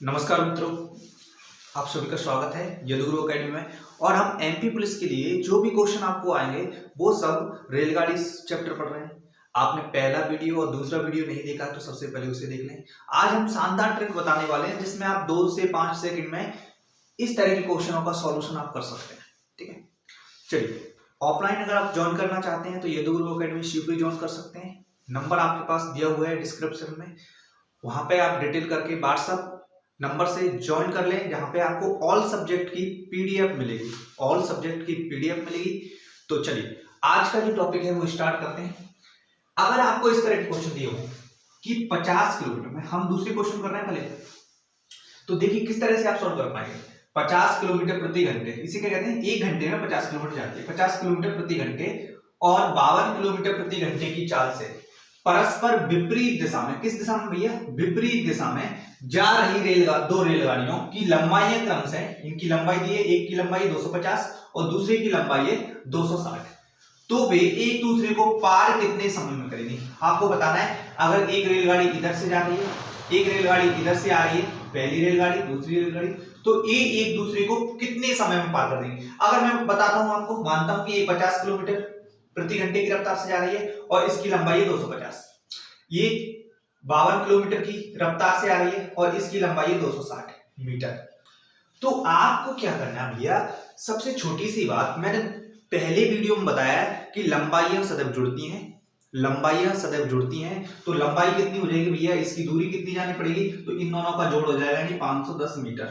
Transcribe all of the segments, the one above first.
नमस्कार मित्रों, आप सभी का स्वागत है यदुगुरु एकेडमी में। और हम एमपी पुलिस के लिए जो भी क्वेश्चन आपको आएंगे वो सब रेलगाड़ी चैप्टर पढ़ रहे हैं। आपने पहला वीडियो और दूसरा वीडियो नहीं देखा तो सबसे पहले उसे देख लें। आज हम शानदार ट्रिक बताने वाले हैं जिसमें आप 2 से 5 सेकंड में इस तरह के क्वेश्चनों का सॉल्यूशन आप कर सकते हैं। ठीक है, चलिए ऑफलाइन अगर आप ज्वाइन करना चाहते हैं तो यदुगुरु एकेडमी शिवपुरी ज्वाइन कर सकते हैं। नंबर आपके पास दिया हुआ है डिस्क्रिप्शन में, वहां पे आप डिटेल करके व्हाट्सएप नंबर से ज्वाइन कर लें, जहां पे आपको ऑल सब्जेक्ट की पीडीएफ मिलेगी। ऑल सब्जेक्ट की पीडीएफ मिलेगी। तो चलिए आज का जो टॉपिक है वो स्टार्ट करते हैं। अगर आपको इस तरह के क्वेश्चन दिए हो कि 50 किलोमीटर में, हम दूसरे क्वेश्चन कर रहे हैं पहले, तो देखिए किस तरह से आप सॉल्व कर पाएंगे। 50 किलोमीटर प्रति घंटे, इसे क्या कहते हैं, 1 घंटे में 50 किलोमीटर जाती है। 50 किलोमीटर प्रति घंटे और 52 किलोमीटर प्रति घंटे की चाल से परस्पर विपरीत दिशा में, किस दिशा में भैया, विपरीत दिशा में जा रही दो रेलगाड़ियों की लंबाई क्रम से, इनकी लंबाई दी है, एक की लंबाई 250 और दूसरे की लंबाई है 260, तो वे एक दूसरे को पार कितने समय में करेंगे। आपको बताना है। अगर एक रेलगाड़ी इधर से जा रही है, एक रेलगाड़ी इधर से आ रही है, पहली रेलगाड़ी दूसरी रेलगाड़ी, तो ये एक दूसरे को कितने समय में पार कर देंगे। अगर मैं बताता हूं आपको, मानता हूं कि ये 50 किलोमीटर प्रति घंटे की रफ्तार से जा रही है और इसकी लंबाई है 250, ये 52 किलोमीटर की रफ्तार से आ रही है और इसकी लंबाई है 260 मीटर। तो आपको क्या करना है भैया, सबसे छोटी सी बात, मैंने पहले वीडियो में बताया कि लंबाइयां सदैव जुड़ती हैं, लंबाइयां सदैव जुड़ती हैं। तो लंबाई कितनी हो जाएगी भैया, इसकी दूरी कितनी जानी पड़ेगी, तो इन दोनों का जोड़ हो जाएगा यानी 510 मीटर,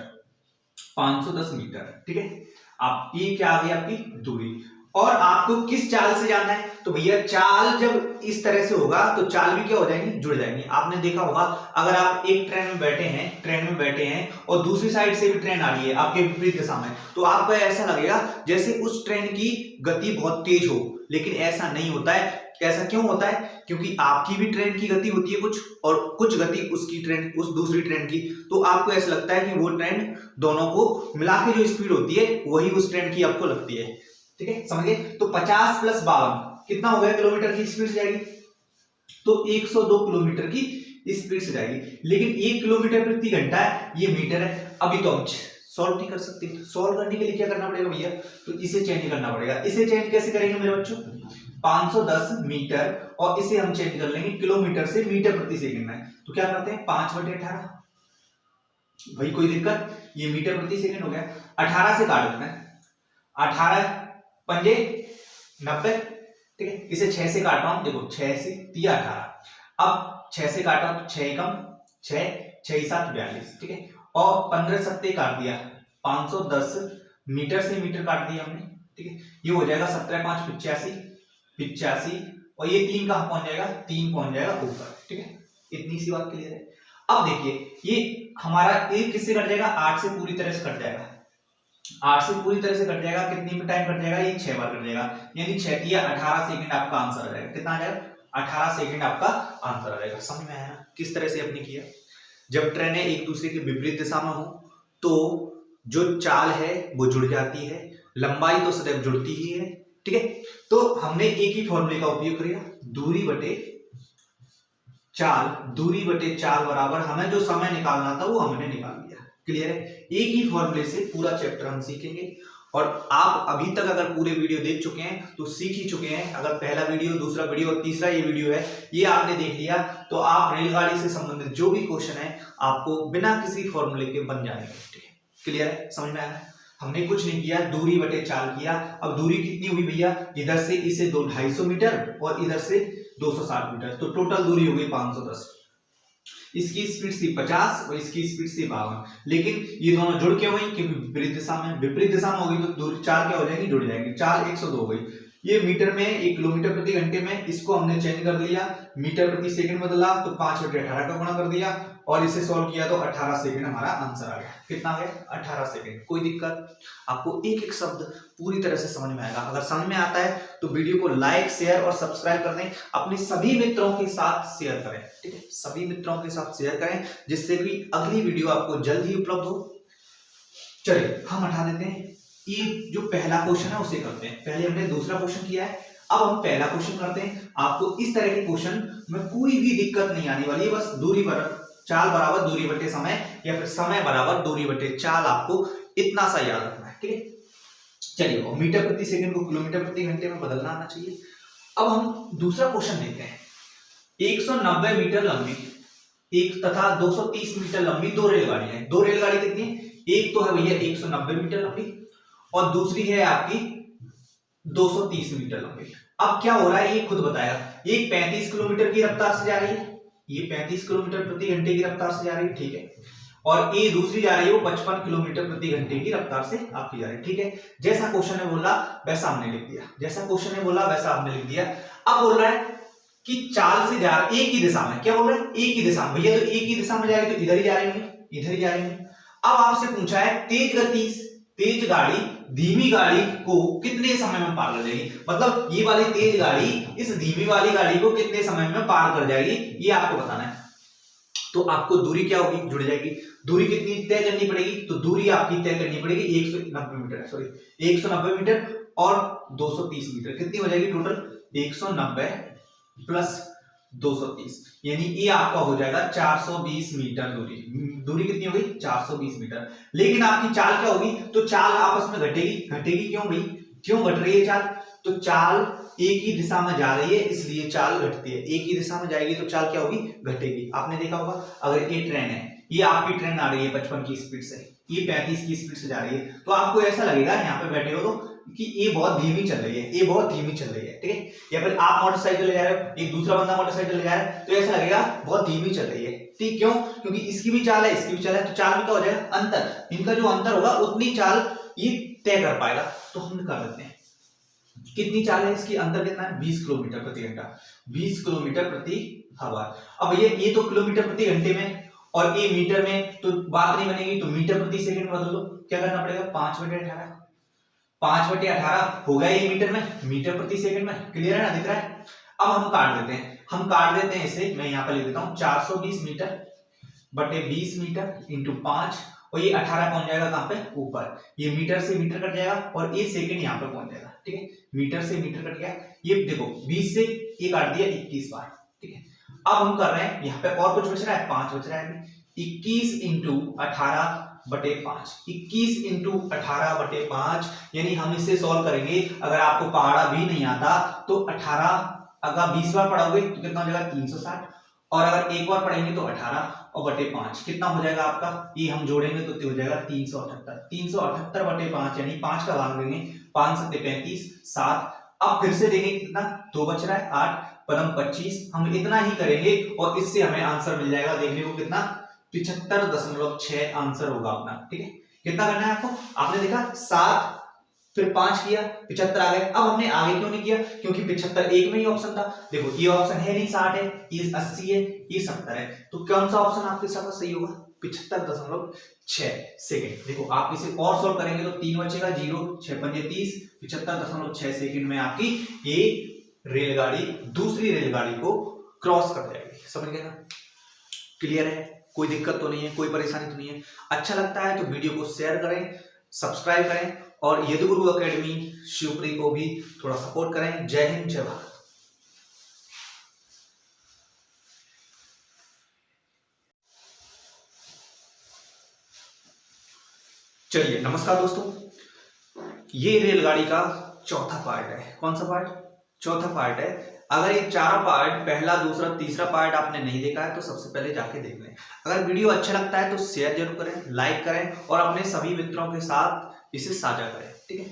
510 मीटर। ठीक है, आप ये क्या आ गई आपकी दूरी। और आपको किस चाल से जाना है, तो भैया चाल जब इस तरह से होगा तो चाल भी क्या हो जाएंगी, जुड़ जाएंगी। आपने देखा होगा, अगर आप एक ट्रेन में बैठे हैं और दूसरी साइड से भी ट्रेन आ रही है आपके विपरीत दिशा में, तो आपको ऐसा लगेगा जैसे उस ट्रेन की गति बहुत तेज हो, लेकिन ऐसा नहीं होता है। ऐसा क्यों होता है, क्योंकि आपकी भी ट्रेन की गति होती है कुछ, और कुछ गति उसकी ट्रेन, उस दूसरी ट्रेन की, तो आपको ऐसा लगता है कि वो ट्रेन दोनों को मिला के जो स्पीड होती है वही उस ट्रेन की आपको लगती है। ठीक है, समझिए। तो 50 प्लस 52 कितना हो गया, किलोमीटर की स्पीड से जाएगी, तो 102 किलोमीटर की स्पीड से जाएगी। लेकिन 1 किलोमीटर प्रति घंटा है, ये मीटर है। अभी तो हम सॉल्व नहीं कर सकते। सॉल्व करने के लिए क्या करना पड़ेगा भैया, तो इसे चेंज करना पड़ेगा। इसे चेंज कैसे करेंगे मेरे बच्चों, 510 मीटर और इसे हम चेंज कर लेंगे किलोमीटर से मीटर प्रति सेकंड में। तो क्या करते हैं, 5/18, भाई कोई दिक्कत, ये मीटर प्रति सेकंड हो गया। 18 से काट देते हैं, 18 पंजे 90। ठीक है, इसे 6 से काट रहा हूं, देखो 6 से 3 18, अब 6 से काटा तो 6 कम 6, 6 7 42। ठीक है, और 15 सत्ते काट दिया, 510 मीटर से मीटर काट दिया हमने। ठीक है, ये हो जाएगा 17 5 85, और ये 3 कहां पहुंच जाएगा, 3 पहुंच जाएगा ऊपर। ठीक है, इतनी सी बात क्लियर है। अब देखिए ये हमारा एक किससे कट जाएगा, 8 से पूरी तरह से कट जाएगा, 8 से पूरी तरह से कट जाएगा। कितनी में टाइम कट जाएगा, ये 6 बार कट जाएगा, यानी 6 या 18 सेकंड आपका आंसर आ जाएगा। कितना आ जाएगा, 18 सेकंड आपका आंसर आ जाएगा। समझ में आया ना किस तरह से अपने किया। जब ट्रेनें एक दूसरे के विपरीत दिशा में हो तो जो चाल है वो जुड़ जाती है, लंबाई तो सदैव जुड़ती ही है। ठीक है, तो हमने एक ही फॉर्मूले का उपयोग किया, दूरी बटे चाल बराबर, हमें जो समय निकालना था वो हमने निकाल दिया। क्लियर है, एक ही फॉर्मूले से पूरा चैप्टर हम सीखेंगे। और आप अभी तक अगर पूरे वीडियो देख चुके हैं तो सीख ही चुके हैं। अगर पहला वीडियो, दूसरा वीडियो और तीसरा ये वीडियो है, ये आपने देख लिया तो आप रेलगाड़ी से संबंधित जो भी क्वेश्चन है आपको बिना किसी फॉर्मूले के बन जाएंगे। ठीक है, क्लियर है, समझ में आया। हमने कुछ नहीं किया, दूरी बटे चाल किया। अब दूरी कितनी हुई भैया, इधर से इसे 250 मीटर और इधर से 260 मीटर, तो टोटल दूरी हो गई 510। इसकी स्पीड थी 50 और इसकी स्पीड थी 52, लेकिन ये दोनों जुड़ के हुई क्योंकि विपरीत दिशा में होगी तो दूरी चाल क्या हो जाएगी, जुड़ जाएगी। चाल 102 हो गई। ये मीटर में, 1 किलोमीटर प्रति घंटे में, इसको हमने चेंज कर दिया, मीटर प्रति सेकंड बदला तो 5/18 का गुणा कर दिया और इसे सॉल्व किया तो 18 सेकंड हमारा आंसर आ गया। कितना आ गया, 18 सेकंड। कोई दिक्कत, आपको एक एक शब्द पूरी तरह से समझ में आएगा। अगर समझ में आता है तो वीडियो को लाइक, शेयर और सब्सक्राइब कर दें, अपने सभी मित्रों के साथ शेयर करें। ठीक है, सभी मित्रों के साथ शेयर करें जिससे कि अगली वीडियो आपको जल्द ही उपलब्ध हो। चलिए हम हटा देते हैं, ये जो पहला क्वेश्चन है उसे करते हैं। पहले हमने दूसरा क्वेश्चन किया है, अब हम पहला क्वेश्चन करते हैं। आपको इस तरह के क्वेश्चन में कोई भी दिक्कत नहीं आने वाली है, बस दूरी पर चाल बराबर दूरी बटे समय या फिर समय बराबर दूरी बटे चाल, आपको इतना सा याद रखना है, ठीक है। चलिए, और मीटर प्रति सेकंड को किलोमीटर प्रति घंटे में बदलना आना चाहिए। अब हम दूसरा क्वेश्चन देखते हैं। 190 मीटर लंबी एक तथा 230 मीटर लंबी दो रेलगाड़ियां हैं। दो रेलगाड़ी कितनी है? एक तो है भैया 190 मीटर लंबी और दूसरी है आपकी 230 मीटर लंबी। अब क्या हो रहा है ये खुद बताएगा। एक 35 किलोमीटर की रफ्तार से जा रही है, ये 35 किलोमीटर प्रति घंटे की रफ्तार से जा रही है, ठीक है। और ये दूसरी जा रही है वो 55 किलोमीटर प्रति घंटे की रफ्तार से आपकी जा रही है, ठीक है। जैसा क्वेश्चन ने बोला वैसा हमने लिख दिया, जैसा क्वेश्चन ने बोला वैसा आपने लिख दिया। अब बोल रहा है कि चाल से जा एक ही दिशा में, क्या बोल रहा है? एक ही दिशा में। भैया तो एक ही दिशा में जा रही, तो इधर ही जा रही है, इधर ही जा रही है। अब आपसे पूछा है तेज गाड़ी धीमी गाड़ी को कितने समय में पार कर जाएगी, मतलब ये वाली तेज गाड़ी इस धीमी वाली गाड़ी को कितने समय में पार कर जाएगी, ये आपको बताना है। तो आपको दूरी क्या होगी? जुड़ जाएगी। दूरी कितनी तय करनी पड़ेगी? तो दूरी आपकी तय करनी पड़ेगी 190 मीटर, सॉरी 190 मीटर और 230 मीटर, कितनी हो जाएगी टोटल? 190 प्लस 230, यानी ये आपका हो जाएगा 420 मीटर दूरी। दूरी कितनी हो गई? 420 मीटर। लेकिन आपकी चाल क्या होगी? तो चाल आपस में घटेगी क्यों भाई? क्यों घट रही है चाल? तो चाल एक ही दिशा में जा रही है इसलिए चाल घटती है। एक ही दिशा में जाएगी तो चाल क्या होगी? घटेगी। आपने देखा होगा, अगर ये ट्रेन है, ये आपकी ट्रेन आ रही है 55 की स्पीड से, ये 35 की स्पीड से जा रही है, तो आपको ऐसा लगेगा यहाँ पे बैठे हो तो कि ये बहुत धीमी चल रही है, ये बहुत धीमी चल रही है, ठीक है। या फिर आप मोटरसाइकिल ले जा रहे हो, एक दूसरा बंदा मोटरसाइकिल ले जा रहा है, तो ऐसा लगेगा बहुत धीमी चल रही है, ठीक। क्यों? क्योंकि इसकी भी चाल है, इसकी भी चाल है, तो चाल में क्या हो जाएगा? अंतर। इनका जो अंतर होगा उतनी चाल ये तय कर पाएगा। तो हम कर देते हैं, कितनी चाल है इसकी? अंतर कितना है? 20 किलोमीटर प्रति घंटा, 20 किलोमीटर प्रति आवर। अब ये तो किलोमीटर प्रति घंटे में और ये मीटर में तो बात नहीं बनेगी, तो मीटर प्रति सेकंड बदल दो। क्या करना पड़ेगा? 5/18, 5/18 होगा ये मीटर में, मीटर प्रति सेकंड में। क्लियर है ना? दिख रहा है? अब हम काट देते हैं इसे। मैं यहाँ पर लिख देता हूँ 420 मीटर बटे 20 मीटर इंटू 5, और ये 18 पहुंच जाएगा कहां पे? ऊपर। ये मीटर से मीटर कट जाएगा और ये सेकंड यहाँ पे पहुंच जाएगा, ठीक है। मीटर से मीटर कट गया, ये देखो 20 से ये काट दिया 21 बार, ठीक है। अब हम कर रहे हैं यहाँ पे और कुछ बच रहा है? 5 बच रहा है। 21 इंटू 18/5, 21 इंटू 18/5, यानी हम इसे सॉल्व करेंगे। अगर आपको पहाड़ा भी नहीं आता तो 18 अगर 20 बार पढ़ोगे तो कितना हो जाएगा? 360, और अगर एक बार पढ़ेंगे तो 18 और बटे 5 कितना हो जाएगा आपका? ये हम जोड़ेंगे तो हो जाएगा 378, 378/5, यानी 5 का भाग देंगे, 5 7 35, 7। अब फिर से देंगे कितना? 2 बच रहा है, 8 पदम 25। हम इतना ही करेंगे और इससे हमें आंसर मिल जाएगा। देखने को कितना? 75.6 आंसर होगा अपना, ठीक है। कितना करना है आपको? आपने देखा 7 फिर 5 किया, 75 आ गए। अब हमने आगे क्यों नहीं किया? क्योंकि 75 एक में ही ऑप्शन था। देखो ये ऑप्शन है नहीं, 60 है, ये 80 है, ये 70 है, तो कौन सा ऑप्शन आपके साथ सही होगा? 75.6 सेकंड। देखो आप इसे और सॉल्व करेंगे तो 3 बचेगा, 0 6 5 30, 75.6 सेकंड में आपकी ये रेलगाड़ी दूसरी रेलगाड़ी को क्रॉस कर जाएगी। समझ गए ना? क्लियर है? कोई दिक्कत तो नहीं है, कोई परेशानी तो नहीं है? अच्छा लगता है तो वीडियो को शेयर करें, सब्सक्राइब करें और यदुगुरु एकेडमी शिवपुरी को भी थोड़ा सपोर्ट करें। जय हिंद, जय भारत। चलिए, नमस्कार दोस्तों, ये रेलगाड़ी का चौथा पार्ट है। कौन सा पार्ट? चौथा पार्ट है। अगर ये चारों पार्ट, पहला दूसरा तीसरा पार्ट आपने नहीं देखा है तो सबसे पहले जाके देख लें। अगर वीडियो अच्छा लगता है तो शेयर जरूर करें, लाइक करें और अपने सभी मित्रों के साथ इसे साझा करें, ठीक है।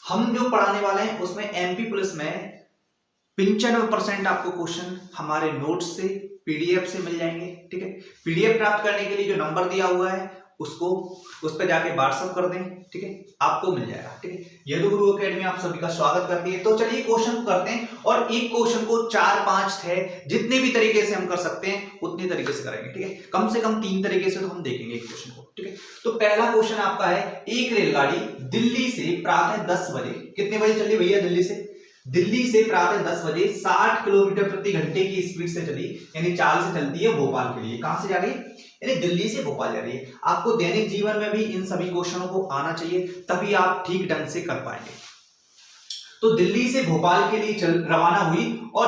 हम जो पढ़ाने वाले हैं उसमें एमपी पुलिस में 95% आपको क्वेश्चन हमारे नोट्स से, पीडीएफ से मिल जाएंगे, ठीक है। पीडीएफ प्राप्त करने के लिए जो नंबर दिया हुआ है उसको उस पर जाके व्हाट्सएप कर दें, ठीक है, आपको मिल जाएगा, ठीक है। यदुगुरु एकेडमी आप सभी का स्वागत करती है। तो चलिए क्वेश्चन करते हैं, और एक क्वेश्चन को 4-5 थे, जितने भी तरीके से हम कर सकते हैं उतनी तरीके से करेंगे, ठीक है। कम से कम 3 तरीके से तो हम देखेंगे एक क्वेश्चन को, ठीक है। तो पहला क्वेश्चन आपका है, एक रेलगाड़ी दिल्ली से प्रातः 10 बजे, कितने बजे चली भैया? दिल्ली से प्रातः 10 बजे 60 किलोमीटर प्रति घंटे की स्पीड से चली, यानी चाल से चलती है भोपाल के लिए। कहां से जा रही है? यानी दिल्ली से भोपाल जा रही है। आपको दैनिक जीवन में भी इन सभी क्वेश्चनों को आना चाहिए, तभी आप ठीक ढंग से कर पाएंगे। तो दिल्ली से भोपाल के लिए रवाना हुई, और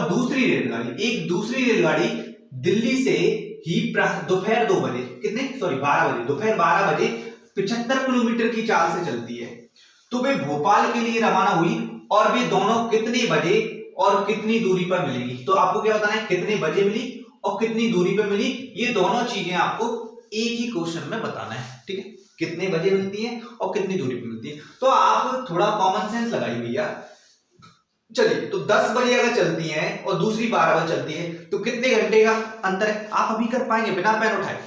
एक दूसरी रेलगाड़ी दिल्ली से ही दोपहर 2 बजे कितने 12 बजे दोपहर 12 बजे 75 किलोमीटर की चाल से चलती है तो वे भोपाल के लिए रवाना हुई और वे दोनों कितने बजे और कितनी दूरी पर मिलेंगी। तो आपको क्या बताना है, कितने बजे मिली और कितनी दूरी पर मिली, ये दोनों चीजें आपको एक ही क्वेश्चन में बताना है। ठीक है, कितने बजे मिलती है और कितनी दूरी पर मिलती है। तो आप थोड़ा कॉमन सेंस लगाइए भैया। चलिए, तो 10 बजे अगर चलती है और दूसरी 12 बजे चलती है तो कितने घंटे का अंतर है, आप अभी कर पाएंगे बिना पेन उठाए।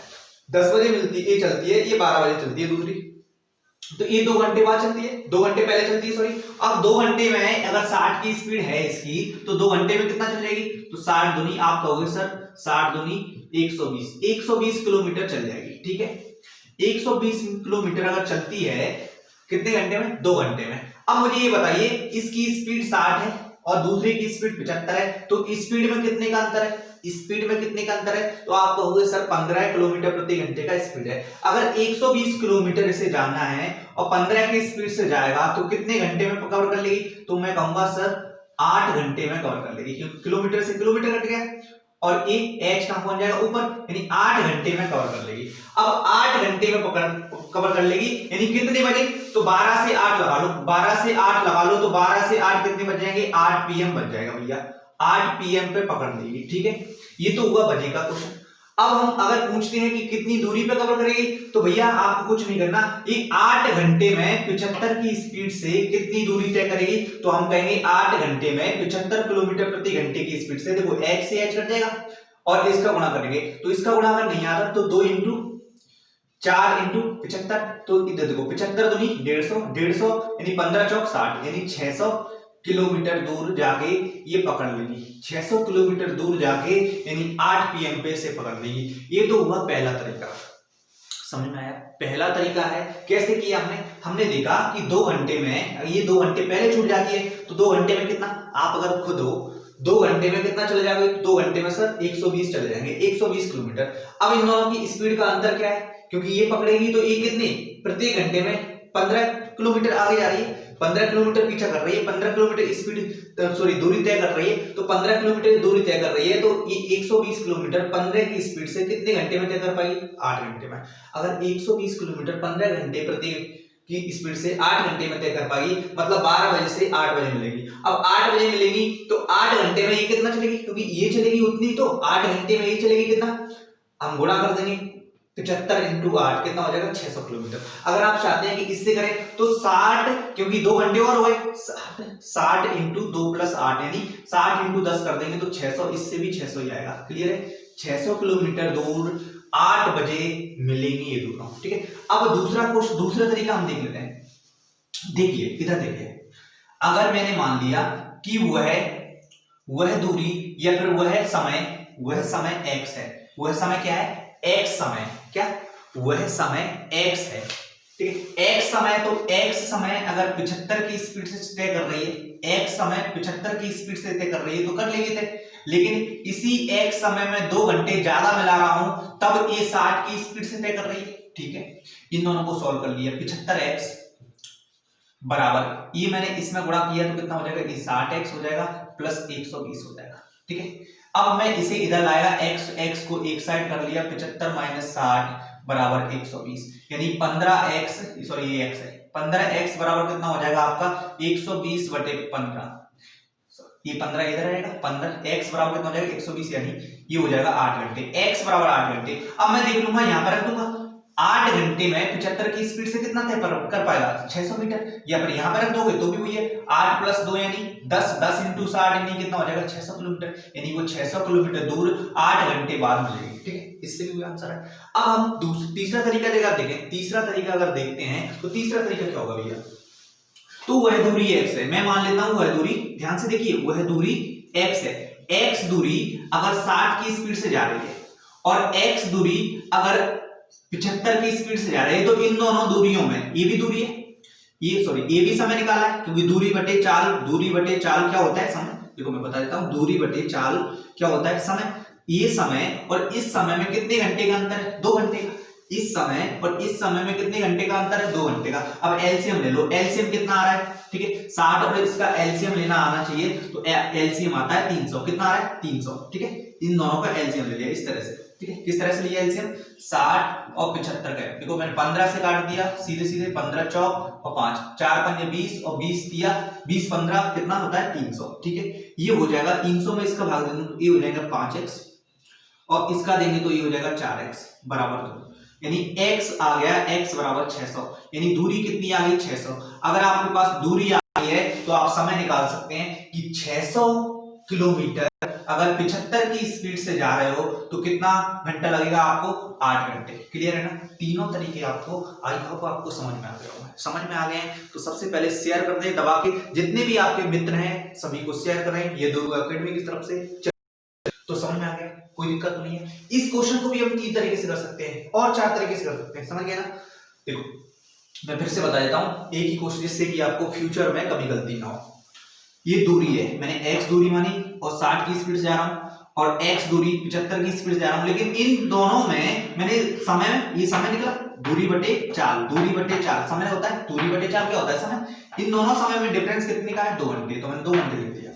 10 बजे मिलती है, ये चलती है, ये 12 बजे चलती है दूसरी, तो ये 2 घंटे बाद चलती है, 2 घंटे पहले चलती है सॉरी। अब 2 घंटे में अगर 60 की स्पीड है इसकी तो 2 घंटे में कितना चल जाएगी, तो 60 दूनी आप कहोगे सर 60 दूनी 120 किलोमीटर चल जाएगी। ठीक है, 120 किलोमीटर अगर चलती है कितने घंटे में, 2 घंटे में। अब मुझे ये बताइए, इसकी स्पीड 60 है और दूसरे की स्पीड 75 है, तो स्पीड में कितने का अंतर है, स्पीड में कितने का अंतर है, तो आप कहोगे सर 15 किलोमीटर प्रति घंटे का स्पीड है। अगर 120 किलोमीटर इसे जाना है और 15 की स्पीड से जाएगा तो कितने घंटे में कवर कर लेगी, तो मैं कहूंगा सर 8 घंटे में कवर कर लेगी, क्योंकि किलोमीटर से किलोमीटर कट गया और ये एच कहां पहुंच जाएगा ऊपर, यानी 8 घंटे में कवर कर लेगी। अब 8 घंटे में कवर कर लेगी, यानी कितने बजे, तो 12 से 8 लगा लो, 12 से 8 लगा लो, तो 12 से 8 कितने बज जाएंगे, 8 PM बज जाएगा भैया, 8 PM पे पकड़ लेगी। ठीक है, ये तो हुआ बजे का क्वेश्चन। अब हम अगर पूछते हैं कि कितनी दूरी पे कवर करेगी, तो भैया आपको कुछ नहीं करना, ये 8 घंटे में 75 की स्पीड से कितनी दूरी तय करेगी, तो हम कहेंगे 8 घंटे में 75 किलोमीटर प्रति घंटे की स्पीड से, देखो h से h कट जाएगा और इसका गुणा करेंगे, तो इसका गुणा अगर नहीं आता तो 2 × 4 × 75, तो इधर देखो 75 दूनी 150 यानी 15 चौक 60 यानी 600 किलोमीटर दूर जाके ये पकड़ लेगी, 600 किलोमीटर दूर जाके यानी 8 PM पे से पकड़ लेगी। ये तो हुआ पहला तरीका, समझ में आया। पहला तरीका है कैसे किया हमने देखा कि 2 घंटे में, ये 2 घंटे पहले छूट जाती है तो 2 घंटे में कितना, आप अगर खुद हो 2 घंटे में कितना चले जाओगे, 2 घंटे में सर 120 चले जाएंगे, 120 किलोमीटर। अब इन दोनों की स्पीड का अंतर क्या है, क्योंकि ये पकड़ेगी तो ये कितने प्रति घंटे में 15 किलोमीटर आगे जा रही है, 15 किलोमीटर पीछा कर रही है, 15 किलोमीटर स्पीड दूरी तय कर रही है, तो 15 किलोमीटर दूरी तय कर रही है, तो ये 120 किलोमीटर 15 की स्पीड से कितने घंटे में तय कर पाएगी, 8 घंटे में। अगर 120 किलोमीटर 15 घंटे प्रति की स्पीड से 8 घंटे में तय कर पाएगी, मतलब 12 बजे से 8 बजे मिलेगी। अब 8 बजे मिलेगी तो 8 घंटे में ये कितना चलेगी, क्योंकि ये चलेगी उतनी, तो 8 घंटे में ये चलेगी कितना, हम गुणा कर देंगे 75 × 8 कितना हो जाएगा 600 किलोमीटर। अगर आप चाहते हैं कि इससे करें तो 60, क्योंकि 2 घंटे और हुए, 60 × 2 + 8 यानी 60 × 10 कर देंगे तो 600, इससे भी 600 ही आएगा। क्लियर है, 600 किलोमीटर दूर 8 बजे मिलेंगी ये दोनों। ठीक है, अब दूसरा तरीका हम देख लेते हैं। देखिए इधर देखिए, अगर मैंने मान लिया कि वह दूरी या फिर वह समय x है, वह समय क्या है, x समय, क्या वह समय x है। ठीक है, x समय, तो x समय अगर 75 की स्पीड से तय कर रही है, x समय 75 की स्पीड से तय कर रही है तो कर लेंगे तय, लेकिन इसी x समय में 2 घंटे ज्यादा मिला रहा हूं तब ये 60 की स्पीड से तय कर रही है। ठीक है, इन दोनों को सॉल्व कर लिया, 75x बराबर, ये मैंने इसमें गुणा किया तो कितना हो जाएगा, ये 60x हो जाएगा प्लस 120 हो जाएगा। ठीक है, अब मैं इसे इधर लाएगा, x को एक साइड कर लिया, 75 - 60 बराबर 120, यानी 15x, सॉरी ये x है, 15x बराबर कितना हो जाएगा आपका 120/15, ये 15 इधर आएगा, 15x बराबर कितना हो जाएगा 120, यानी ये हो जाएगा 8 घंटे, x बराबर 8 घंटे। अब मैं देख लूंगा यहाँ पर रख दूंगा, 8 घंटे में 75 की स्पीड से कितना तय कर पाएगा, 600 मीटर, या फिर यहाँ पर रख दोगे तो भी वही है, 8 + 2 यानी 10 × 60 यानी कितना हो जाएगा 600 किलोमीटर, यानी वो 600 किलोमीटर दूर 8 घंटे बाद मिलेगी। ठीक है, इससे भी आंसर है। अब हम तीसरा तरीका देखें, तीसरा तरीका अगर देखते हैं तो तीसरा तरीका क्या होगा भैया, तो वह दूरी x है, मैं मान लेता हूं वह दूरी, ध्यान से देखिए वह दूरी x है, x दूरी अगर 60 की स्पीड से जा रही है और x दूरी अगर 75 की स्पीड से जा रही है, तो इन दोनों दूरियों में ये भी दूरी है, ये भी समय निकाला है, क्योंकि दूरी बटे चाल क्या होता है, समय। देखो मैं बता देता हूं, दूरी बटे चाल क्या होता है, समय। ये समय और इस समय में कितने घंटे का अंतर है, 2 घंटे का। इस समय और इस समय में कितने घंटे का अंतर है, 2 घंटे का। अब एलसीएम ले लो, एलसीएम कितना आ रहा है, ठीक है 60 और इसका एलसीएम लेना आना चाहिए, तो एलसीएम आता है 300, कितना आ रहा है 300। ठीक है, इन दोनों का एलसीएम ले लिया इस तरह से, ठीक है। किस तरह से लिया एलसीएम, 60 और 75 का। देखो मैंने 15 से काट दिया सीधे सीधे, 15 चौक और 5, 4 पंजे 20 और 20 दिया, 20 15 कितना होता है 300। ठीक है, ये हो जाएगा 300 में इसका भाग देंगे तो ये हो जाएगा 5x और इसका देंगे तो ये हो जाएगा 4x बराबर 2, यानी x आ गया x बराबर 600, यानी दूरी कितनी आ गई 600। अगर आपके पास दूरी आ गई है तो आप समय निकाल सकते हैं कि 600 किलोमीटर अगर 75 की स्पीड से जा रहे हो तो कितना घंटा लगेगा आपको, 8 घंटे। क्लियर है ना, तीनों तरीके आपको, आई होप आपको समझ में आ गया होगा। समझ में आ गए हैं तो सबसे पहले शेयर कर दें दबा के, जितने भी आपके मित्र हैं सभी को शेयर करें, ये दुर्गा एकेडमी की तरफ से। तो समझ में आ गया, कोई दिक्कत तो नहीं है। इस क्वेश्चन को भी हम 3 तरीके से कर सकते हैं और 4 तरीके से कर सकते हैं, समझ गए ना। देखो मैं फिर से बता देता हूं एक ही क्वेश्चन, जिससे कि आपको फ्यूचर में कभी गलती ना हो। ये दूरी है, मैंने x दूरी मानी और 60 की स्पीड से जा रहा हूं और x दूरी 75 की स्पीड से जा रहा हूं, लेकिन इन दोनों में मैंने समय, ये समय निकला दूरी बटे 4, दूरी बटे 4 समय होता है, दूरी बटे 4 क्या होता है समय। इन दोनों समय में डिफरेंस कितने का है, 2 घंटे, तो मैंने 2 घंटे लिख दिया।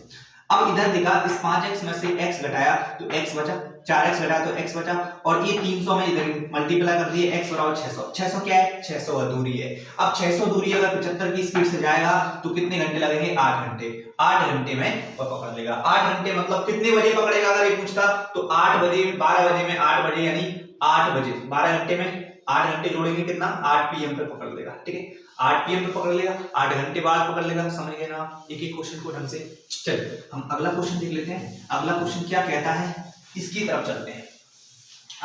अब इधर देखा इस 5x में से x घटाया तो x बचा, 4x घटाया तो x बचा और ये 300 में इधर मल्टीप्लाई कर दिए, x बराबर 600। 600 क्या है, 600 दूरी है। अब 600 दूरी अगर 75 की स्पीड से जाएगा तो कितने घंटे लगेंगे, 8 घंटे। 8 घंटे में पकड़ लेगा। 8 घंटे मतलब कितने बजे पकड़ेगा, अगर ये पूछता तो 8 बजे, 12 बजे में 8 बजे यानी 8 बजे, 12 घंटे में 8 घंटे जोड़ेंगे कितना, 8 PM पे पकड़ लेगा। ठीक है, 8 PM पे पकड़ लेगा, 8 घंटे बाद पकड़ लेगा। समझ गए ना एक एक क्वेश्चन को ढंग से। चलिए हम अगला क्वेश्चन देख लेते हैं। अगला क्वेश्चन क्या कहता है, इसकी तरफ चलते हैं।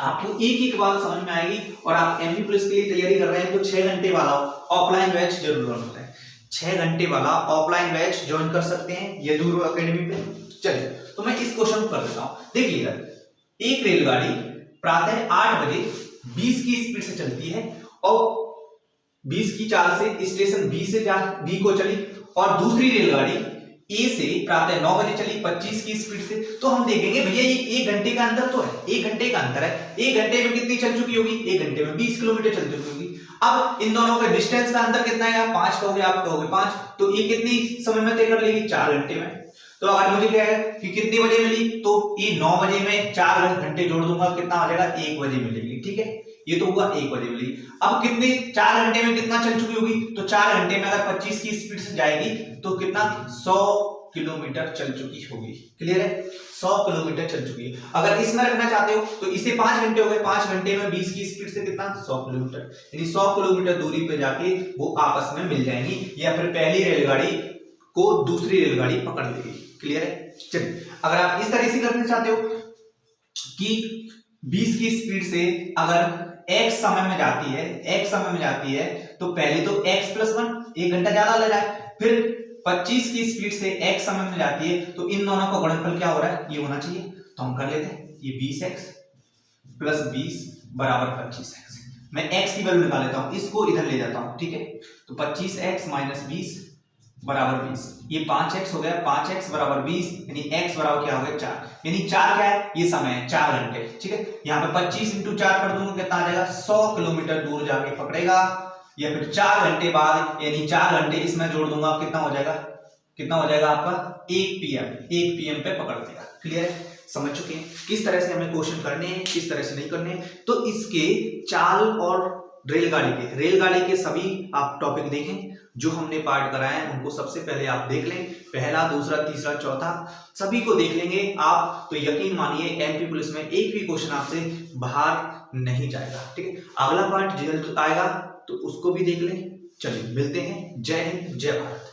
आपको एक एक बात समझ में आएगी और आप एमपी पुलिस के लिए तैयारी कर रहे हैं तो 6 घंटे वाला ऑफलाइन बैच जरूर ज्वाइन होता है। 6 घंटे वाला ऑफलाइन बैच ज्वाइन कर सकते हैं ये दूर एकेडमी पे। चलिए तो मैं इस क्वेश्चन को कर देता हूं। देखिएगा, एक रेलगाड़ी प्रातः 8 बजे 20 की स्पीड से चलती है और 20 की चाल से स्टेशन बी को चली, और दूसरी रेलगाड़ी ए से प्रातः 9 बजे चली 25 की स्पीड से। तो हम देखेंगे भैया ये 1 घंटे का अंतर तो है, 1 घंटे का अंतर है। 1 घंटे में कितनी चल चुकी होगी, 1 घंटे में 20 किलोमीटर चल चुकी होगी। अब इन दोनों का डिस्टेंस का अंतर कितना है, 5 कहोगे आप कहोगे 5, तो ये कितनी समय में तय कर लेगी, 4 घंटे में। तो अगर मुझे क्या है कि कितनी बजे मिली, तो ये 9 बजे में 4 घंटे जोड़ दूंगा, कितना आ जाएगा, 1 बजे मिलेगी। ठीक है, ये तो हुआ 1 बजे मिली। अब कितने 4 घंटे में कितना चल चुकी होगी, तो 4 घंटे में अगर 25 की स्पीड से जाएगी तो कितना 100 किलोमीटर चल चुकी होगी। क्लियर है, 100 किलोमीटर चल चुकी है। अगर इसमें रखना चाहते हो तो इसे 5 घंटे हो गए, 5 घंटे में 20 की स्पीड से कितना 100 किलोमीटर, यानी 100 किलोमीटर दूरी पे जाके वो आपस में मिल जाएंगी, या फिर पहली रेलगाड़ी को दूसरी रेलगाड़ी पकड़ लेगी। क्लियर है। चलिए अगर आप इस तरह से करना चाहते हो कि 20 की स्पीड से अगर x समय में जाती है तो पहले तो x+1 1 घंटा ज्यादा ले रहा है, फिर 25 की स्पीड से x समय में जाती है तो इन दोनों का गुणनफल क्या हो रहा है, ये होना चाहिए। तो हम कर लेते हैं, ये 20x + 20 बराबर 25x। मैं x की वैल्यू निकाल लेता हूं, इसको इधर ले जाता हूं। ठीक है, तो 25x - 20 बराबर 20, ये 5x हो गया, 5x बराबर 20 यानी x बराबर क्या हो गया 4, यानी 4 क्या है, ये समय है 4 घंटे। ठीक है, यहाँ पे 25 × 4 कर दूंगा, कितना आ जाएगा 100 किलोमीटर दूर जाके पकड़ेगा, या फिर 4 घंटे बाद यानी 4 घंटे इसमें जोड़ दूंगा, कितना हो जाएगा आपका 1 PM पे पकड़ देगा। क्लियर है, समझ चुके हैं किस तरह से हमें क्वेश्चन करने हैं, किस तरह से नहीं करने हैं। तो इसके चाल और रेलगाड़ी के सभी आप टॉपिक देखें, जो हमने पार्ट कराए हैं उनको सबसे पहले आप देख लें, पहला, दूसरा, तीसरा, चौथा सभी को देख लेंगे आप, तो यकीन मानिए एमपी पुलिस में एक भी क्वेश्चन आपसे बाहर नहीं जाएगा। ठीक है, अगला पार्ट जल्द आएगा तो उसको भी देख लें। चलिए मिलते हैं, जय हिंद, जय भारत।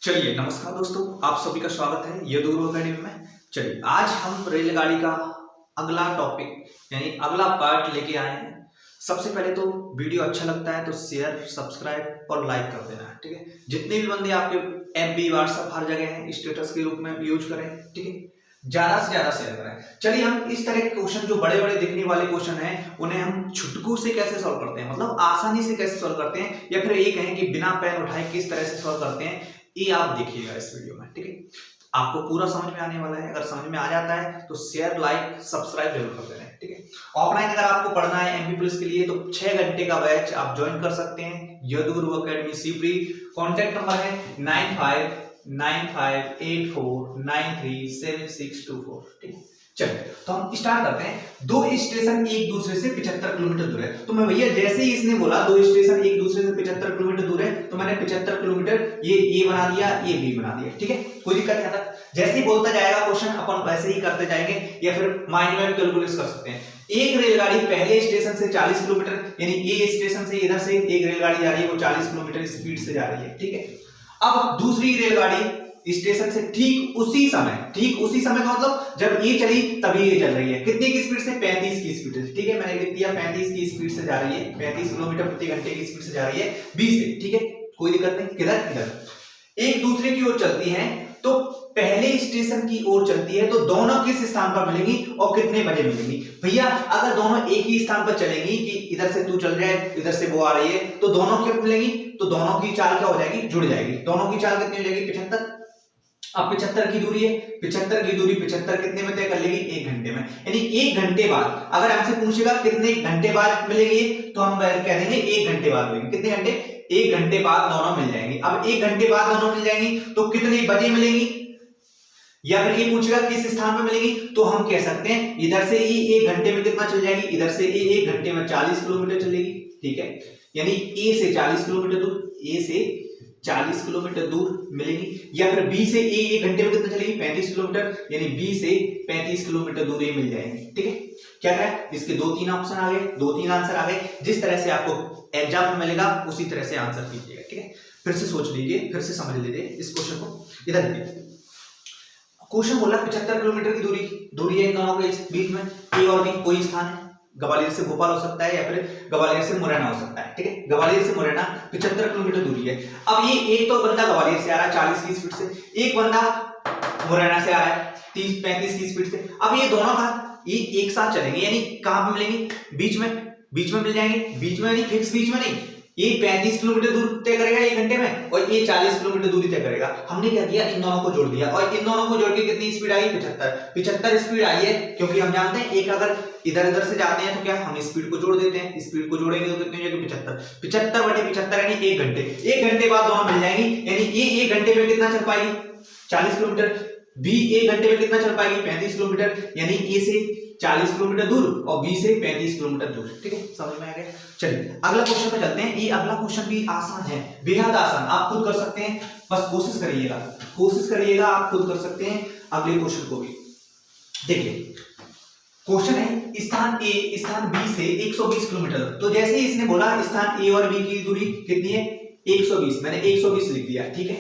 चलिए नमस्कार दोस्तों, आप सभी का स्वागत है यदुगुरु एकेडमी में। चलिए आज हम रेलगाड़ी का अगला टॉपिक यानी अगला पार्ट लेके आए हैं। सबसे पहले तो वीडियो अच्छा लगता है तो शेयर, सब्सक्राइब और लाइक कर देना है। ठीक है, जितने भी बंदे आपके FB, WhatsApp हर जगह हैं, स्टेटस के रूप में यूज करें। ठीक है, ज्यादा से ज्यादा शेयर करें। चलिए हम इस तरह के क्वेश्चन जो बड़े बड़े दिखने वाले क्वेश्चन हैं उन्हें हम छुटकू से कैसे सॉल्व करते हैं, मतलब आसानी से कैसे सॉल्व करते हैं, या फिर ये कहें कि बिना पेन उठाए किस तरह से सॉल्व करते हैं, ये आप देखिएगा इस वीडियो में। ठीक है, आपको पूरा समझ में आने वाला है। अगर समझ में आ जाता है तो शेयर, लाइक, सब्सक्राइब जरूर कर देना। ठीक है, ऑफलाइन अगर आपको पढ़ना है एमपी पुलिस के लिए तो 6 घंटे का बैच आप ज्वाइन कर सकते हैं यदुगुरु अकेडमी शिवपुरी। कॉन्टैक्ट नंबर है 959584937624। ठीक है, चलिए तो हम स्टार्ट करते हैं। दो स्टेशन एक दूसरे से 75 किलोमीटर दूर है, तो मैं भैया जैसे ही इसने बोला दो स्टेशन एक दूसरे से 75 किलोमीटर दूर है, तो मैंने 75 किलोमीटर ये ए बना दिया, ये बी बना दिया। ठीक है, कोई दिक्कत नहीं आता। जैसे ही बोलता जाएगा क्वेश्चन अपन वैसे ही करते जाएंगे, या फिर माइंड में भी कैलकुलेट कर सकते हैं। एक रेलगाड़ी पहले स्टेशन से 40 किलोमीटर, यानी ए स्टेशन से इधर से एक रेलगाड़ी जा रही है, वो 40 किलोमीटर स्पीड से जा रही है। ठीक है, अब दूसरी रेलगाड़ी स्टेशन से ठीक उसी समय का मतलब जब ये चली तभी ये चल रही है, कितने की स्पीड से? 35 की स्पीड से। ठीक है, मैंने लिख दिया 35 की स्पीड से जा रही है, 35 किलोमीटर प्रति घंटे की स्पीड से जा रही है बी से। ठीक है, कोई दिक्कत नहीं। किधर किधर एक दूसरे की ओर चलती हैं, तो पहले स्टेशन की ओर चलती है, तो दोनों किस स्थान पर मिलेंगी और कितने बजे मिलेंगी? भैया अगर दोनों एक ही स्थान पर चलेंगी कि इधर से तू चल रहा है, इधर से वो आ रही है, तो दोनों कब मिलेंगी? तो दोनों की चाल क्या हो जाएगी? जुड़ जाएगी। दोनों की चाल कितनी हो जाएगी? 75। अब 75 की दूरी है, 75 की दूरी 75 कितने में तय कर लेगी? 1 घंटे में। यानी 1 घंटे बाद अगर हमसे पूछेगा कितने घंटे बाद मिलेंगे, तो हम कह देंगे 1 घंटे बाद मिलेंगे। कितने घंटे? 1 घंटे बाद दोनों मिल जाएंगे। अब 1 घंटे बाद दोनों मिल जाएंगी तो कितने बजे मिलेंगी, या फिर ये पूछेगा किस स्थान पर मिलेगी, तो हम कह सकते हैं इधर से ये 1 घंटे में कितना चल जाएगी? इधर से ये 1 घंटे में 40 किलोमीटर चलेगी। ठीक है, यानी ए से 40 किलोमीटर दूर, ए से 40 किलोमीटर दूर मिलेगी। या फिर बी से ए 1 घंटे में कितना चलेगी? 35 किलोमीटर, यानी बी से 35 किलोमीटर दूर ये मिल जाएंगे। ठीक है, क्या है? इसके 2-3 ऑप्शन आ गए, 2-3 आंसर आ गए। जिस तरह से आपको एग्जाम में मिलेगा उसी तरह से आंसर कीजिएगा। ठीक है, फिर से सोच लीजिए, फिर से समझ लीजिए इस क्वेश्चन को। इधर देखिए, क्वेश्चन बोला 75 किलोमीटर की दूरी है इन दोनों के बीच में, ए और बी कोई स्थान है, ग्वालियर से भोपाल हो सकता है या फिर ग्वालियर से मुरैना हो सकता है। ठीक है, ग्वालियर से मुरैना 75 किलोमीटर दूरी है। अब ये एक तो बंदा ग्वालियर से आ रहा है 40 की स्पीड से, एक बंदा मुरैना से आ रहा है 30-35 की स्पीड से। अब ये दोनों का ये एक साथ चलेंगे, यानी कहां पे मिलेंगे? बीच में मिल जाएंगे। बीच में यानी फिक्स बीच में नहीं, ये 35 किलोमीटर दूर तय करेगा 1 घंटे में, और ये 40 किलोमीटर दूरी तय करेगा। हमने क्या किया? इन दोनों को जोड़ दिया, और इन दोनों को जोड़ के कितनी स्पीड आई? 75 स्पीड आई है, क्योंकि हम जानते हैं एक अगर इधर उधर से जाते हैं तो क्या हम स्पीड को जोड़ देते हैं, स्पीड को जोड़ेंगे तो कितनी हो जाएगी? 75 यानी 1 घंटे। 1 घंटे बाद दोनों मिल जाएंगी, यानी ये 1 घंटे में कितना चल पाएगी? 40 किलोमीटर। बी 1 घंटे में कितना चल पाएगी? 35 किलोमीटर, यानी ए से 40 किलोमीटर दूर और बी से 35 किलोमीटर दूर। ठीक है, समझ में आ गया। चलिए अगला क्वेश्चन पे चलते हैं। ये अगला क्वेश्चन भी आसान है, बेहद आसान, आप खुद कर सकते हैं, बस कोशिश करिएगा, आप खुद कर सकते हैं अगले क्वेश्चन को भी। देखिए क्वेश्चन है स्थान ए स्थान बी से 120 किलोमीटर, तो जैसे ही इसने बोला स्थान ए और बी की दूरी कितनी है? 120, मैंने 120 लिख दिया। ठीक है,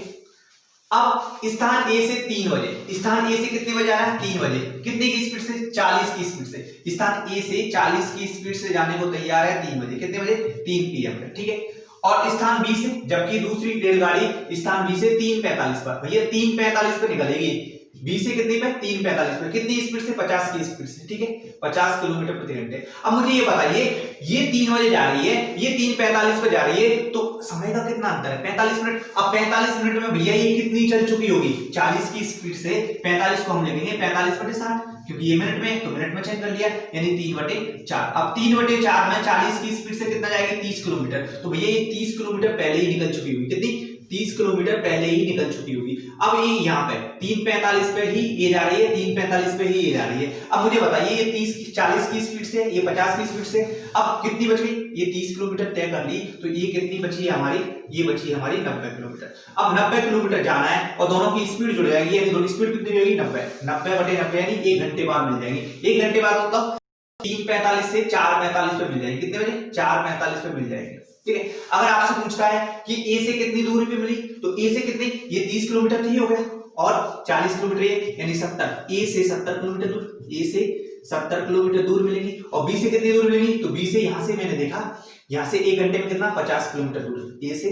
अब स्थान ए से 3 बजे, स्थान ए से कितने बजे आ रहा है? 3 बजे, कितने की स्पीड से? 40 की स्पीड से। स्थान ए से 40 की स्पीड से जाने को तैयार है 3 बजे, कितने बजे? 3 PM पे। ठीक है, और स्थान बी से, जबकि दूसरी रेलगाड़ी स्थान बी से 3:45 पर, भैया 3:45 पे निकलेगी, बी से कितनी पे? 3:45 पे। कितनी स्पीड से? 50 की स्पीड से। ठीक है, 50 किलोमीटर प्रति घंटे। अब मुझे ये बताइए, ये 3 बजे जा रही है, ये 3:45 पे जा रही है, तो समय का कितना अंतर है? 45 मिनट। अब 45 मिनट में भैया ये कितनी चल चुकी होगी? 40 की स्पीड से 45 को हम लिखेंगे 45/60, क्योंकि ये मिनट में, तो मिनट में चेंज कर लिया, यानी 3/4। अब 3/4 में 40 की स्पीड से कितना जाएगी? 30 किलोमीटर। तो भैया ये 30 किलोमीटर पहले ही निकल चुकी होगी। कितनी? 30 किलोमीटर पहले ही निकल चुकी होगी। अब ये यहाँ पे 3:45 पे ही ये जा रही है, 3:45 पे ही ये जा रही है। अब मुझे बताइए, ये 40 की स्पीड से, ये 50 की स्पीड से, अब कितनी बच गई? ये 30 किलोमीटर तय कर ली, तो ये कितनी बची है हमारी? ये बची हमारी 90 किलोमीटर। अब 90 किलोमीटर जाना है और दोनों की स्पीड जुड़ जाएगी, यानी दोनों स्पीड कितनी होगी? 90/90, यानी 1 घंटे बाद मिल जाएंगी। 1 घंटे बाद मतलब 3:45 से 4:45 पे मिल जाएंगे। कितने बजे? 4:45 पे मिल जाएंगे। ठीक है, अगर आपसे पूछता है कि ए से कितनी दूरी पे मिली, तो ए से कितनी? ये 30 किलोमीटर ही हो गया, और 40 किलोमीटर यानी 70, ए से 70 किलोमीटर दूर, ए से 70 किलोमीटर दूर मिलेगी। और बी से कितनी दूर मिलेगी? तो बी से यहां से मैंने देखा, यहां से 1 घंटे में कितना? 50 किलोमीटर दूर। ए से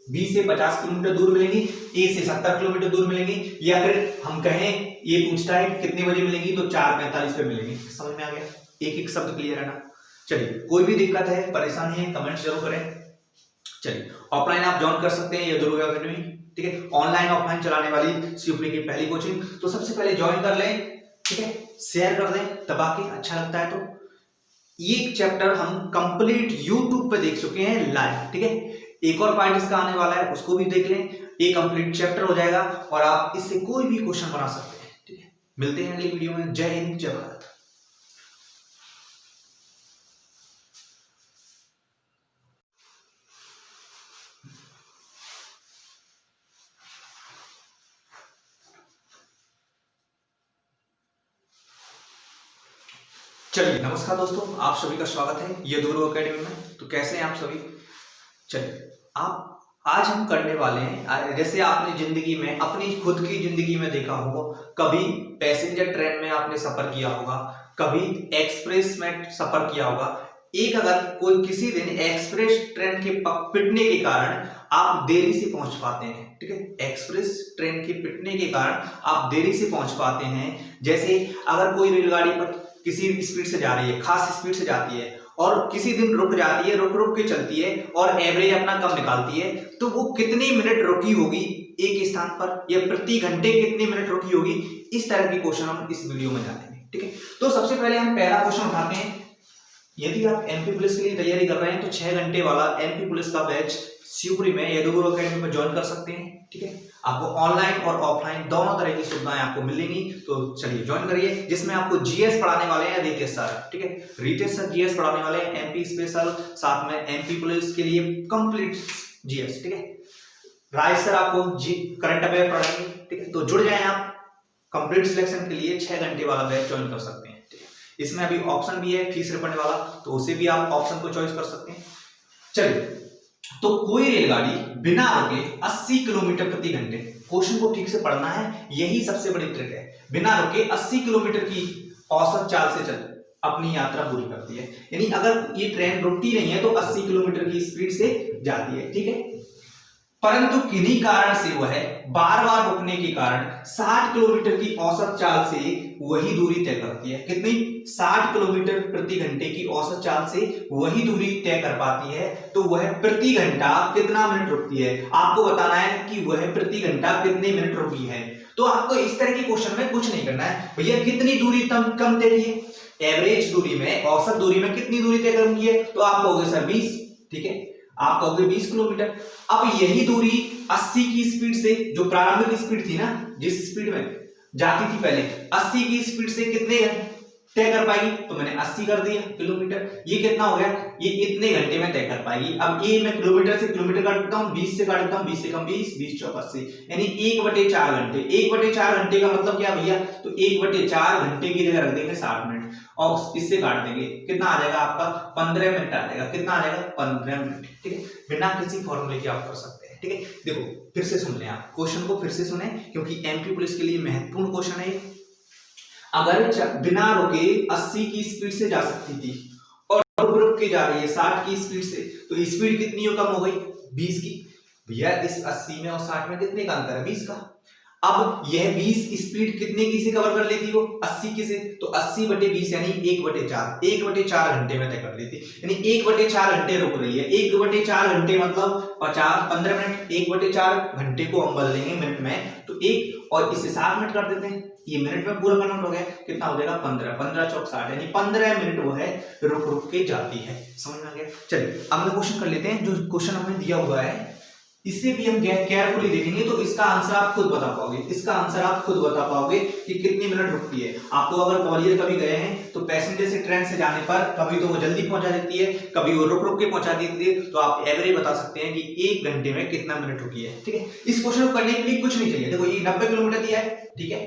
बी से 50 किलोमीटर दूर मिलेंगी, ए से 70 किलोमीटर दूर मिलेंगी। या फिर हम कहें ये पूछता है कितने बजे मिलेंगी, तो 4:45 पे मिलेंगी। समझ में आ गया? एक एक शब्द क्लियर है ना? चलिए, कोई भी दिक्कत है, परेशानी है, कमेंट जरूर करें। चलिए, ऑफलाइन आप ज्वाइन कर सकते हैं यदुगुरु अकेडमी। ठीक है, ऑनलाइन ऑफलाइन चलाने वाली शिवपुरी की पहली कोचिंग, तो सबसे पहले ज्वाइन कर लें। ठीक है, शेयर कर दें, दबा के, अच्छा लगता है तो। एक चैप्टर हम कंप्लीट YouTube पे देख चुके हैं लाइव। ठीक है, एक और पार्ट इसका आने वाला है, उसको भी देख लें, एक कंप्लीट चैप्टर हो जाएगा और आप इससे कोई भी क्वेश्चन बना सकते हैं। ठीक है, मिलते हैं अगली वीडियो में। जय हिंद, जय भारत। चलिए, नमस्कार दोस्तों, आप सभी का स्वागत है यदुगुरु एकेडमी में। तो कैसे हैं आप सभी? चलिए, आप आज हम करने वाले हैं, जैसे आपने जिंदगी में, अपनी खुद की जिंदगी में देखा होगा, कभी पैसेंजर ट्रेन में आपने सफर किया होगा, कभी एक्सप्रेस में सफर किया होगा। एक अगर कोई किसी दिन एक्सप्रेस ट्रेन के पिटने के कारण आप देरी से पहुंच पाते हैं, ठीक है, एक्सप्रेस ट्रेन के पिटने के कारण आप देरी से पहुंच पाते हैं। जैसे अगर कोई रेलगाड़ी पर किसी स्पीड से जा रही है, खास स्पीड से जाती है और किसी दिन रुक जाती है, रुक रुक के चलती है और एवरेज अपना कम निकालती है, तो वो कितनी मिनट रुकी होगी एक स्थान पर, या प्रति घंटे कितनी मिनट रुकी होगी, इस तरह के क्वेश्चन हम इस वीडियो में जानेंगे। ठीक है, तो सबसे पहले हम पहला क्वेश्चन उठाते हैं। यदि आप एमपी पुलिस के लिए तैयारी कर रहे हैं तो 6 घंटे वाला एमपी पुलिस का बैच शिवपुरी में यदुगुरु एकेडमी में ज्वाइन कर सकते हैं। ठीक है, आपको ऑनलाइन और ऑफलाइन दोनों तरह की सुविधाएं आपको मिलेंगी। तो चलिए ज्वाइन करिए, जिसमें आपको जीएस पढ़ाने वाले हैं रितेश सर। ठीक है, रितेश सर जीएस पढ़ाने वाले हैं, एमपी स्पेशल, साथ में एमपी पुलिस के लिए कंप्लीट जीएस। ठीक है, राज सर आपको करंट अफेयर पढ़ाएंगे। ठीक है, तो जुड़ जाए आप, कंप्लीट सिलेक्शन के लिए 6 घंटे वाला बैच ज्वाइन कर सकते हैं। ठीक है, इसमें अभी ऑप्शन भी है फीस रिफंड वाला, तो उसे भी आप ऑप्शन को चॉइस कर सकते हैं। चलिए, तो कोई रेलगाड़ी बिना रुके 80 किलोमीटर प्रति घंटे, क्वेश्चन को ठीक से पढ़ना है, यही सबसे बड़ी ट्रिक है। बिना रुके 80 किलोमीटर की औसत चाल से चल अपनी यात्रा पूरी करती है। यानी अगर ये ट्रेन रुकती नहीं है तो 80 किलोमीटर की स्पीड से जाती है। ठीक है, परंतु किन्हीं कारण से वह बार बार रुकने के कारण 60 किलोमीटर की औसत चाल से वही दूरी तय करती है। कितनी? 60 किलोमीटर प्रति घंटे की औसत चाल से वही दूरी तय कर पाती है। तो वह प्रति घंटा कितना मिनट रुकती है, आपको बताना है कि वह प्रति घंटा कितने मिनट रुकी है। तो आपको इस तरह के क्वेश्चन में कुछ नहीं करना है, भैया कितनी दूरी कम तय की है, एवरेज दूरी में, औसत दूरी में कितनी दूरी तय कम की है, तो आप कहोगे सर 20। ठीक है, आप कहोगे 20 किलोमीटर। अब यही दूरी 80 की स्पीड से, जो प्रारंभिक स्पीड थी ना, जिस स्पीड में जाती थी पहले, 80 की स्पीड से कितने तय कर पाएगी, तो मैंने 80 कर दिया किलोमीटर। ये कितना हो गया, ये इतने घंटे में तय कर पाएगी। अब ये मैं किलोमीटर से किलोमीटर काटता हूँ, 20 से काटता हूँ, 20 से कम 20, 20 चौक 80, यानी 1/4 घंटे। 1/4 घंटे का मतलब क्या भैया, तो 1/4 घंटे की जगह रख देंगे 60 मिनट और इससे काट देंगे, कितना आ जाएगा आपका 15 मिनट आ जाएगा। कितना आ जाएगा, 15 मिनट। ठीक है, बिना किसी फॉर्मूले के आप कर सकते हैं। ठीक है, देखो फिर से सुन लें, आप क्वेश्चन को फिर से सुने, क्योंकि एमपी पुलिस के लिए महत्वपूर्ण क्वेश्चन है। अगर बिना रुके 80 की स्पीड से जा सकती थी और रुक के जा रही है 60 की स्पीड से, तो स्पीड कितनी कम हो गई, 20 की। भैया इस 80 में और 60 में कितने का अंतर है, 20 का। अब यह 20 स्पीड कितने की से कवर कर लेती वो, 80 की से, तो 80/20 यानी 1/4, 1/4 घंटे में तय कर लेती, यानी 1/4 घंटे रुक रही है। 1/4 घंटे मतलब 15 मिनट, 1/4 घंटे को हम बदल देंगे मिनट में, तो 1 और इसे 60 मिनट कर देते हैं, ये मिनट में पूरा कन्वर्ट हो गया, कितना हो जाएगा 15, 15 चौक 60, यानी 15 मिनट वो है रुक रुक के जाती है। समझ में आ गया? चलिए अगला क्वेश्चन कर लेते हैं। जो क्वेश्चन हमें दिया हुआ है इसे भी हम केयरफुली देखेंगे, तो इसका आंसर आप खुद बता पाओगे, इसका आंसर आप खुद बता पाओगे कि कितनी मिनट रुकती है। आपको अगर ग्वालियर कभी गए हैं तो पैसेंजर से ट्रेन से जाने पर कभी तो वो जल्दी पहुंचा देती है, कभी वो रुक रुक के पहुंचा देती है, तो आप एवरेज बता सकते हैं कि 1 घंटे में कितना मिनट रुकी है। ठीक है, इस क्वेश्चन को करने के लिए कुछ नहीं चाहिए। देखो ये 90 किलोमीटर दिया है, ठीक है,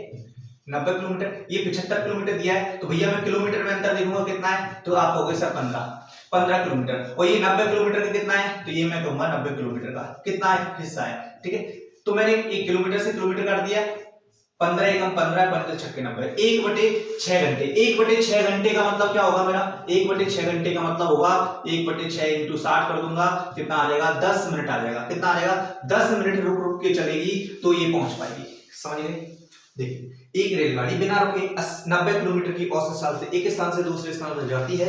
90 किलोमीटर, ये 75 किलोमीटर दिया है, तो भैया मैं किलोमीटर में अंतर देखूंगा कितना है, तो आप कहोगे सर 15 किलोमीटर, और ये 90 किलोमीटर का कितना है, तो ये मैं कहूंगा 90 किलोमीटर का कितना है हिस्सा है। ठीक है, तो मैंने 1 किलोमीटर से किलोमीटर काट दिया, 15 एकम 15, 15 छक्के 90, 1/6 घंटे। 1/6 घंटे का मतलब क्या होगा मेरा, 1/6 घंटे का मतलब होगा 1/6 × 60 कर दूंगा, कितना आ जाएगा 10 मिनट आ जाएगा। कितना आ जाएगा, 10 मिनट रुक रुक के चलेगी तो ये पहुंच पाएगी। समझ गए? देखिए एक रेलगाड़ी बिना रुके 90 किलोमीटर की औसत चाल से एक स्थान से दूसरे स्थान पर जाती है,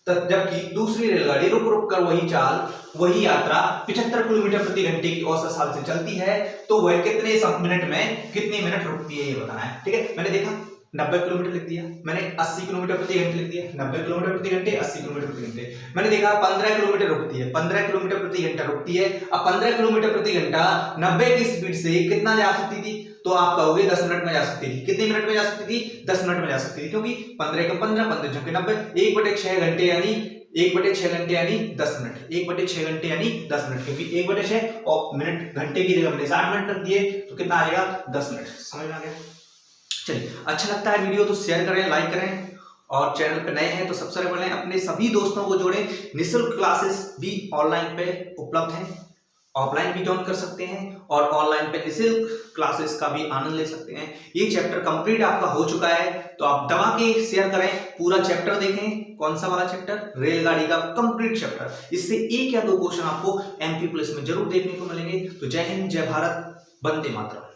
जबकि दूसरी रेलगाड़ी रुक रुक कर वही चाल, वही यात्रा 75 किलोमीटर प्रति घंटे की औसत चाल से चलती है, तो वह कितने मिनट में कितने मिनट रुकती है ये बताना है। ठीक है, मैंने देखा 90 किलोमीटर लिख दिया। मैंने 80 किलोमीटर प्रति घंटे लिख दिया। 90 किलोमीटर प्रति घंटे, 80 किलोमीटर प्रति घंटे। मैंने देखा 15 किलोमीटर रुकती है, 15 किलोमीटर प्रति घंटा रुकती है। अब 15 किलोमीटर प्रति घंटा 90 की स्पीड से कितना जा सकती थी? तो आप कहोगे 10 मिनट में जा सकती थी। कितने मिनट में जा सकती थी? 10 मिनट में जा सकती थी, क्योंकि 15 का 15, 15 चौके 90, 1/6 घंटे यानी 1/6 घंटे यानी 10 मिनट, 1/6 घंटे यानी 10 मिनट, क्योंकि 1/6 और मिनट घंटे की जगह हमने 60 मिनट रख दिए, तो कितना आएगा? 10 मिनट। समझ में आ गया? चलिए, अच्छा लगता है वीडियो तो शेयर करें, लाइक करें, और चैनल पे नए हैं तो सब्सक्राइब कर लें, अपने सभी दोस्तों को जोड़ें। निःशुल्क क्लासेस भी ऑनलाइन पे उपलब्ध हैं, ऑफलाइन भी ज्वाइन कर सकते हैं, और ऑनलाइन पे निःशुल्क क्लासेस का भी आनंद ले सकते हैं। ये चैप्टर कंप्लीट आपका हो चुका है, तो आप दबा के शेयर करें, पूरा चैप्टर देखें। कौन सा वाला चैप्टर? रेलगाड़ी का कंप्लीट चैप्टर। इससे 1 या 2 क्वेश्चन आपको एमपी पुलिस में जरूर देखने को मिलेंगे। तो जय हिंद, जय भारत, वंदे मातरम।